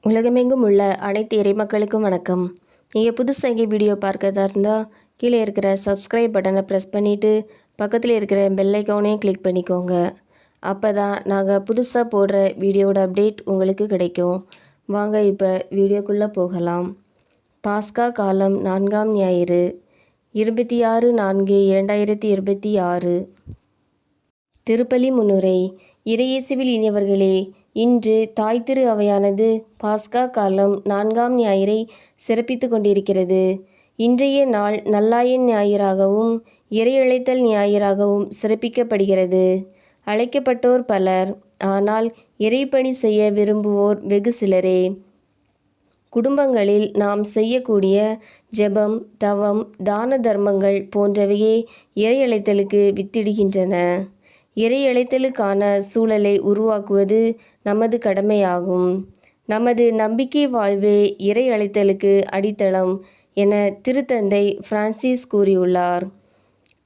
உலகமெங்கும் உள்ள அனைத்து இறைமக்களுக்கும் வணக்கம். நீங்கள் புதுசாக எங்கே வீடியோ பார்க்கறதா இருந்தால் கீழே இருக்கிற சப்ஸ்கிரைப் பட்டனை ப்ரெஸ் பண்ணிவிட்டு பக்கத்தில் இருக்கிற பெல் ஐக்கானையும் கிளிக் பண்ணிக்கோங்க. அப்போ தான் நாங்கள் புதுசாக போடுற வீடியோட அப்டேட் உங்களுக்கு கிடைக்கும். வாங்க இப்போ வீடியோக்குள்ளே போகலாம். பாஸ்கா காலம் 4ஆம் ஞாயிறு 26/4/2026. திருப்பலி முன்னுரை. இறையேசுவில் இனியவர்களே, இன்று தாய் திரு அவையானது பாஸ்கா காலம் 4ஆம் ஞாயிறை சிறப்பித்து கொண்டிருக்கிறது. இன்றைய நாள் நல்லாயன் ஞாயிறாகவும் இறையழைத்தல் ஞாயிறாகவும் சிறப்பிக்கப்படுகிறது. அழைக்கப்பட்டோர் பலர், ஆனால் இறைப்பணி செய்ய விரும்புவோர் வெகு சிலரே. குடும்பங்களில் நாம் செய்யக்கூடிய ஜெபம், தவம், தான தர்மங்கள் போன்றவையே இறையழைத்தலுக்கு வித்திடுகின்றன. இறையழைத்தலுக்கான சூழலை உருவாக்குவது நமது கடமையாகும். நமது நம்பிக்கை வாழ்வே இறையழைத்தலுக்கு அடித்தளம் என திருத்தந்தை பிரான்சிஸ் கூறியுள்ளார்.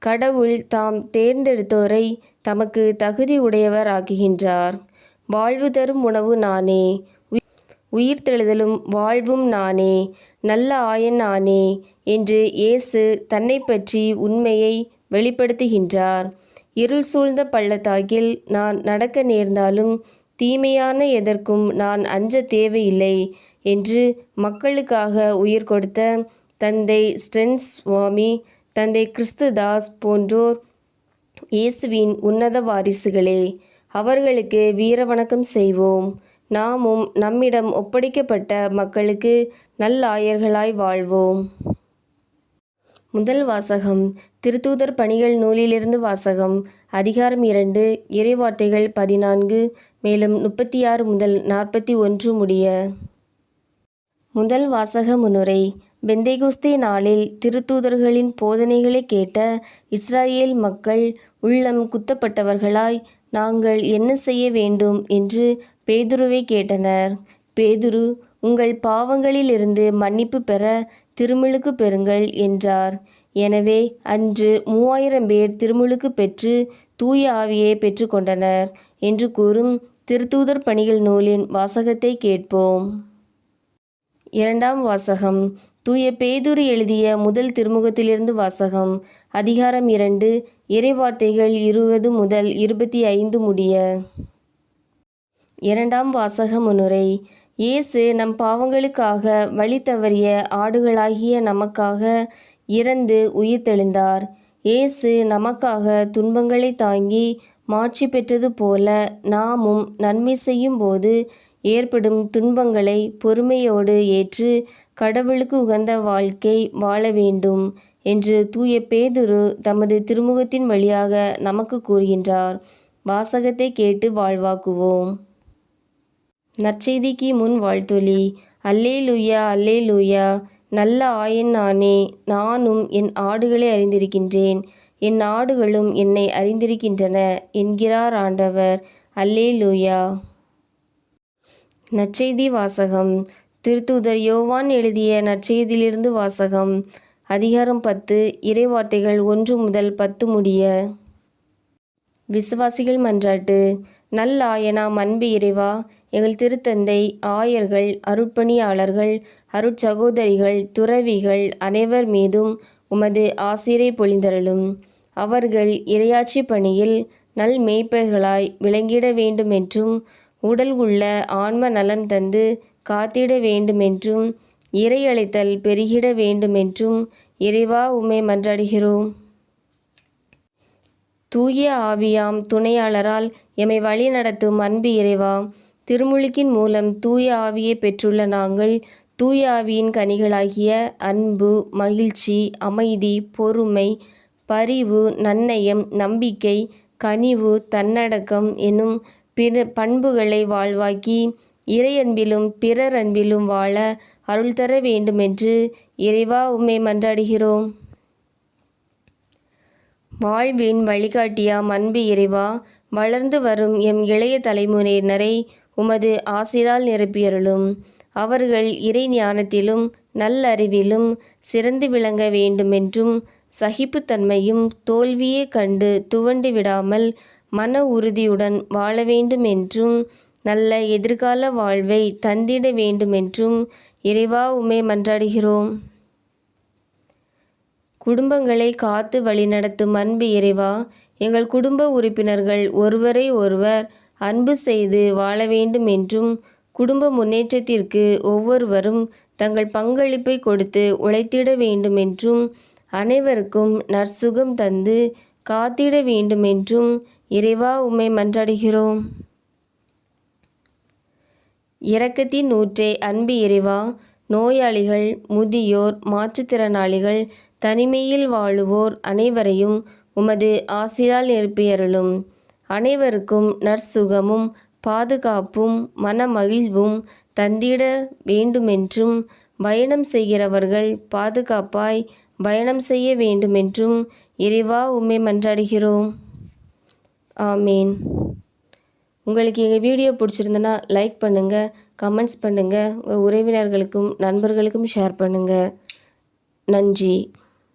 கடவுள் தாம் தேர்ந்தெடுத்தோரை தமக்கு தகுதி உடையவர் ஆக்குகின்றார். வாழ்வு தரும் உணவு நானே, உயிர்த்தெழுதலும் வாழ்வும் நானே, நல்ல ஆயன் நானே என்று இயேசு தன்னை பற்றி உண்மையை வெளிப்படுத்துகின்றார். இருள் சூழ்ந்த பள்ளத்தாக்கில் நான் நடக்க நேர்ந்தாலும் தீமையான எதற்கும் நான் அஞ்ச தேவையில்லை என்று மக்களுக்காக உயிர் கொடுத்த தந்தை ஸ்டென்ஸ் சுவாமி, தந்தை கிறிஸ்துதாஸ் போன்றோர் இயேசுவின் உன்னத வாரிசுகளே. அவர்களுக்கு வீர வணக்கம் செய்வோம். நாமும் நம்மிடம் ஒப்படைக்கப்பட்ட மக்களுக்கு நல்லாயர்களாய் வாழ்வோம். முதல் வாசகம். திருத்தூதர் பணிகள் நூலிலிருந்து வாசகம். அதிகாரம் 2, இறைவார்த்தைகள் 14 மேலும் 36 முதல் 41 முடிய. முதல் வாசக முன்னுரை. பெந்தேகோஸ்தே நாளில் திருத்தூதர்களின் போதனைகளை கேட்ட இஸ்ராயேல் மக்கள் உள்ளம் குத்தப்பட்டவர்களாய் நாங்கள் என்ன செய்ய வேண்டும் என்று பேதுருவை கேட்டனர். பேதுரு, உங்கள் பாவங்களிலிருந்து மன்னிப்பு பெற திருமுழுக்கு பெறுங்கள் என்றார். எனவே அன்று 3000 பேர் திருமுழுக்கு பெற்று தூய ஆவியை பெற்றுக்கொண்டனர் என்று கூறும் திருத்தூதர் பணிகள் நூலின் வாசகத்தை கேட்போம். இரண்டாம் வாசகம். தூய பேதுரு எழுதிய முதல் திருமுகத்திலிருந்து வாசகம். அதிகாரம் 2, இறைவார்த்தைகள் 20 முதல் 25 முடிய. இரண்டாம் வாசக முன்னுரை. இயேசு நம் பாவங்களுக்காக வழி தவறிய ஆடுகளாகிய நமக்காக இறந்து உயிர்த்தெழுந்தார். இயேசு நமக்காக துன்பங்களை தாங்கி மாட்சி பெற்றது போல நாமும் நன்மை செய்யும் போது ஏற்படும் துன்பங்களை பொறுமையோடு ஏற்று கடவுளுக்கு உகந்த வாழ்க்கை வாழ வேண்டும் என்று தூய பேதுரு தமது திருமுகத்தின் வழியாக நமக்கு கூறுகின்றார். வாசகத்தை கேட்டு வாழ்வாக்குவோம். நற்செய்திக்கு முன் வாழ்த்தொலி. அல்லேலூயா, அல்லேலூயா. நல்ல ஆயன் நானே, நானும் என் ஆடுகளை அறிந்திருக்கின்றேன், என் ஆடுகளும் என்னை அறிந்திருக்கின்றன என்கிறார் ஆண்டவர். அல்லேலூயா. நற்செய்தி வாசகம். திருத்தூதர் யோவான் எழுதிய நற்செய்தியிலிருந்து வாசகம். அதிகாரம் 10, இறைவார்த்தைகள் 1 முதல் 10 முடிய. விசுவாசிகள் மன்றாட்டு. நல்லாயனாம் அன்பு இறைவா, எங்கள் திருத்தந்தை, ஆயர்கள், அருட்பணியாளர்கள், அருட்சகோதரிகள், துறவிகள் அனைவர் மீதும் உமது ஆசிரை பொழிந்தருளும். அவர்கள் இறையாட்சி பணியில் நல் மேய்ப்பர்களாய் விளங்கிட வேண்டுமென்றும் உடல் உள்ள ஆன்ம நலம் தந்து காத்திட வேண்டுமென்றும் இறையழைத்தல் பெருகிட வேண்டுமென்றும் இறைவா உம்மை மன்றாடுகிறோம். தூய ஆவியாம் துணையாளரால் எம்மை வழி நடத்தும் அன்பு இறைவா, திருமுழுக்கின் மூலம் தூய ஆவியை பெற்றுள்ள நாங்கள் தூய ஆவியின் கனிகளாகிய அன்பு, மகிழ்ச்சி, அமைதி, பொறுமை, பரிவு, நன்னயம், நம்பிக்கை, கனிவு, தன்னடக்கம் என்னும் பிற பண்புகளை வாழ்வாக்கி இறையன்பிலும் பிறர் அன்பிலும் வாழ அருள் தர வேண்டுமென்று இறைவா உம்மை மன்றாடுகிறோம். வாழ்வின் வழிகாட்டியாம் அன்பு இறைவா, வளர்ந்து வரும் எம் இளைய தலைமுறையினரை உமது ஆசிரால் நிரப்பியருளும். அவர்கள் இறை ஞானத்திலும் நல்லறிவிலும் சிறந்து விளங்க வேண்டுமென்றும் சகிப்புத்தன்மையும் தோல்வியே கண்டு துவண்டு விடாமல் மன உறுதியுடன் வாழ வேண்டுமென்றும் நல்ல எதிர்கால வாழ்வை தந்திட வேண்டுமென்றும் இறைவா உம்மை மன்றாடுகிறோம். குடும்பங்களை காத்து வழிநடத்தும் அன்பு இறைவா, எங்கள் குடும்ப உறுப்பினர்கள் ஒருவரை ஒருவர் அன்பு செய்து வாழ வேண்டும் என்றும், குடும்ப முன்னேற்றத்திற்கு ஒவ்வொருவரும் தங்கள் பங்களிப்பை கொடுத்து உழைத்திட வேண்டுமென்றும், அனைவருக்கும் நற்சுகம் தந்து காத்திட வேண்டுமென்றும் இறைவா உம்மை மன்றாடுகிறோம். இரக்கத்தின் ஊற்றே அன்பு இறைவா, நோயாளிகள், முதியோர், மாற்றுத்திறனாளிகள், தனிமையில் வாழுவோர் அனைவரையும் உமது ஆசிரால் நிரப்பியருளும். அனைவருக்கும் நற்சுகமும் பாதுகாப்பும் மனமகிழ்வும் தந்திட வேண்டுமென்றும், பயணம் செய்கிறவர்கள் பாதுகாப்பாய் பயணம் செய்ய வேண்டுமென்றும் இறைவா உம்மை மன்றாடுகிறோம். ஆமேன். உங்களுக்கு எங்கள் வீடியோ பிடிச்சிருந்தனா லைக் பண்ணுங்கள், கமெண்ட்ஸ் பண்ணுங்கள், உங்கள் உறவினர்களுக்கும் நண்பர்களுக்கும் ஷேர் பண்ணுங்கள். நன்றி.